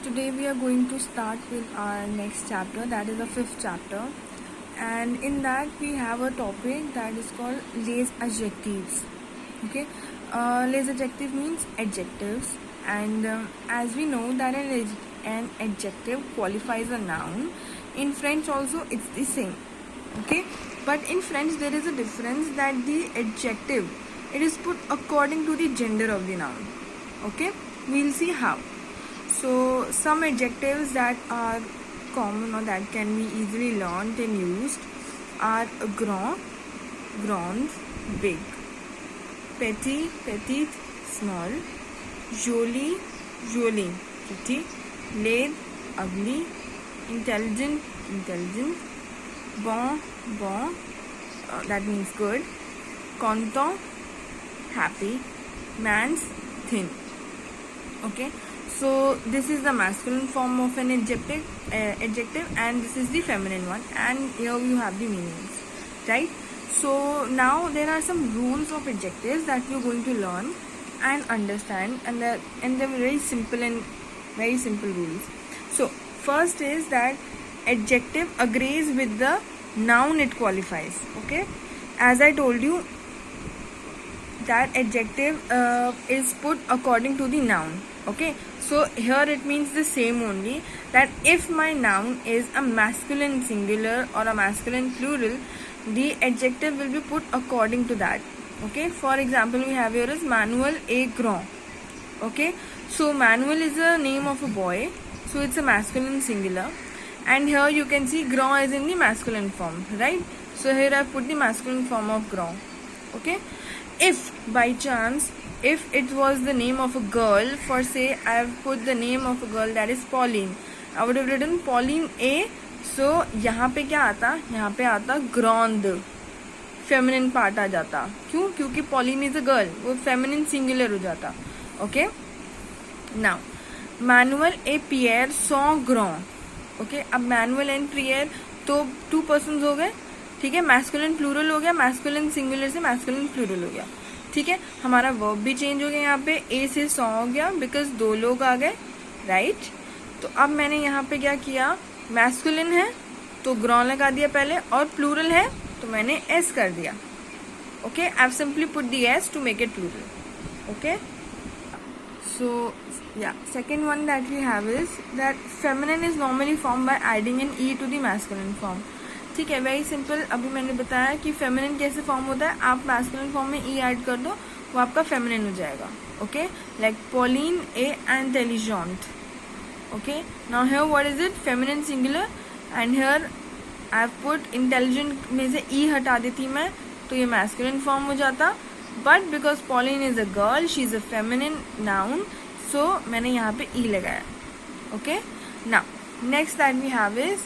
Today we are going to start with our next chapter, that is the fifth chapter, and in that we have a topic that is called les adjectives. Okay, les adjectives means adjectives, and as we know that an adjective qualifies a noun. In French also it's the same. Okay, but in French there is a difference that the adjective, it is put according to the gender of the noun. Okay, we'll see how. So some adjectives that are common or that can be easily learned and used are grand, grand, big, petit, petite, small, jolie, jolie, pretty, laid, ugly, intelligent, intelligent, bon, bon, that means good, content, happy, man's, thin. Okay, so this is the masculine form of an adjective, and this is the feminine one, and here you have the meanings, right? So now there are some rules of adjectives that you're going to learn and understand, and they're very simple rules. So first is that adjective agrees with the noun it qualifies. Okay, as I told you, that adjective is put according to the noun. Okay, so here it means the same only, that if my noun is a masculine singular or a masculine plural, the adjective will be put according to that. Okay, for example, we have here is Manuel A. Grand. Okay, so Manuel is a name of a boy, so it's a masculine singular, and here you can see Grand is in the masculine form, right? So here I put the masculine form of Grand. Okay, if by chance, if it was the name of a girl, for say I have put the name of a girl, that is Pauline, I would have written Pauline A. So यहाँ पे क्या आता, यहाँ पे आता grand, feminine part आ जाता. क्यों? क्योंकि Pauline इज अ गर्ल, वो फेमिनिन सिंगुलर हो जाता. ओके, नाउ मैनुअल ए पियर सॉ ग्रॉन. ओके, अब मैनुअल एंड पियर तो 2 पर्सन्स हो गए. ठीक है, मैस्कुलिन प्लूरल हो गया, मैस्कुलिन सिंगुलर से मैस्कुलिन प्लूरल हो गया. ठीक है, हमारा वर्ब भी चेंज हो गया, यहाँ पे ए से सॉ हो गया बिकॉज 2 लोग आ गए, राइट. तो अब मैंने यहाँ पे क्या किया, मैस्कुलिन है तो ग्रॉन लगा दिया पहले, और प्लूरल है तो मैंने एस कर दिया. Okay, I have simply put the S to make it plural. Okay, so yeah, second one that we have is that feminine is normally formed by adding an e to the masculine form. ठीक है, very simple. अभी मैंने बताया कि feminine कैसे form होता है. आप मैस्कुलिन फॉर्म में ई ऐड कर दो, वो आपका फेमिनिन हो जाएगा. ओके, लाइक पॉलिन ए intelligent. Okay, now here what is it, feminine singular, and here I have put intelligent में से ई हटा देती मैं, तो ये मैस्कुलिन फॉर्म हो जाता. But because Pauline is a girl, she is a feminine noun, so मैंने यहाँ पे ई लगाया. Okay, now next that we have is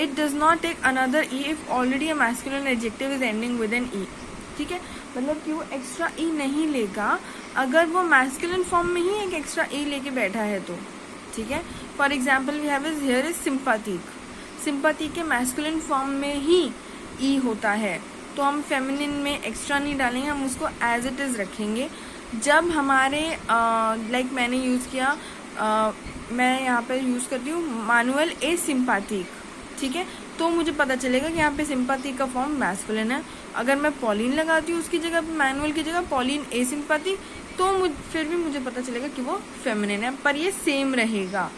it does not take another e if already a masculine adjective is ending with an e. ठीक है, मतलब कि वो extra e नहीं लेगा अगर वो मैस्कुलिन फॉर्म में ही एक एक्स्ट्रा e लेके बैठा है तो. ठीक है, for example we have is here is सिंपैथिक. सिंपैथी के मैस्कुलिन फॉर्म में ही e होता है, तो हम फेमिनिन में एक्स्ट्रा नहीं डालेंगे, हम उसको एज इट इज रखेंगे. जब हमारे लाइक मैंने यूज़ किया, मैं यहाँ पे यूज़ करती हूँ मैनुअल ए सिंपैथिक. ठीक है, तो मुझे पता चलेगा कि यहाँ पे सिंपैथी का फॉर्म मैस्कुलिन है. अगर मैं पॉलिन लगाती हूँ उसकी जगह, मैनुअल की जगह पॉलिन ए सिंपैथी, तो फिर भी मुझे पता चलेगा कि वो फेमिनिन है, पर ये सेम रहेगा.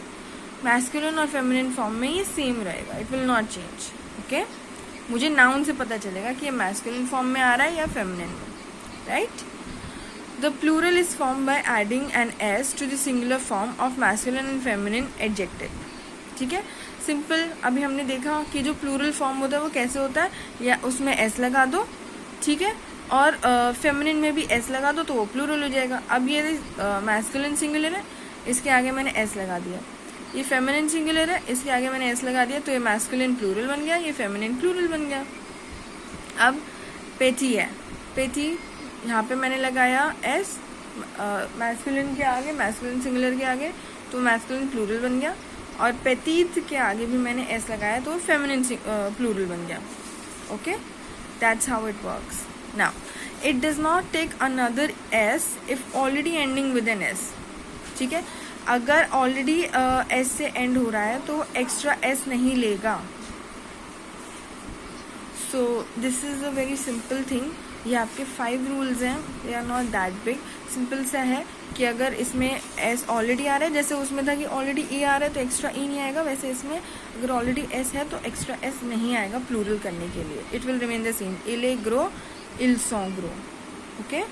मैस्कुलिन और फेमिनिन फॉर्म में ये सेम रहेगा, it will not change. Okay, मुझे नाउन से पता चलेगा कि ये मैस्कुलिन फॉर्म में आ रहा है या फेमिनिन में, right. The plural is form by adding an S to the singular form of masculine and feminine adjective. ठीक है, सिंपल. अभी हमने देखा कि जो प्लूरल फॉर्म होता है वो कैसे होता है, या उसमें एस लगा दो. ठीक है, और फेमिनिन में भी एस लगा दो तो वो प्लूरल हो जाएगा. अब ये मैस्कुलिन सिंगुलर है, इसके आगे मैंने एस लगा दिया. ये फेमिनिन सिंगुलर है, इसके आगे मैंने एस लगा दिया, तो ये मैस्कुलिन प्लूरल बन गया, ये फेमिनिन प्लूरल बन गया. अब पेटी है, पेटी यहाँ पे मैंने लगाया एस मैस्कुलिन के आगे, मैस्कुलिन सिंगुलर के आगे, तो मैस्कुलिन प्लूरल बन गया. और पेटीथ के आगे भी मैंने एस लगाया, तो फेमिनिन प्लूरल बन गया. Okay, that's how it works. Now it does not take another S if already ending with an S. ठीक है, अगर ऑलरेडी एस से एंड हो रहा है तो एक्स्ट्रा एस नहीं लेगा. So this is a very simple thing. ये आपके 5 रूल्स हैं, they are not that big. Simple सा है कि अगर इसमें एस ऑलरेडी आ रहा है, जैसे उसमें था कि ऑलरेडी ए आ रहा है तो एक्स्ट्रा ई नहीं आएगा, वैसे इसमें अगर ऑलरेडी एस है तो एक्स्ट्रा एस नहीं आएगा प्लूरल करने के लिए. It will remain the same. इले ग्रो, इल सॉ ग्रो. ओके.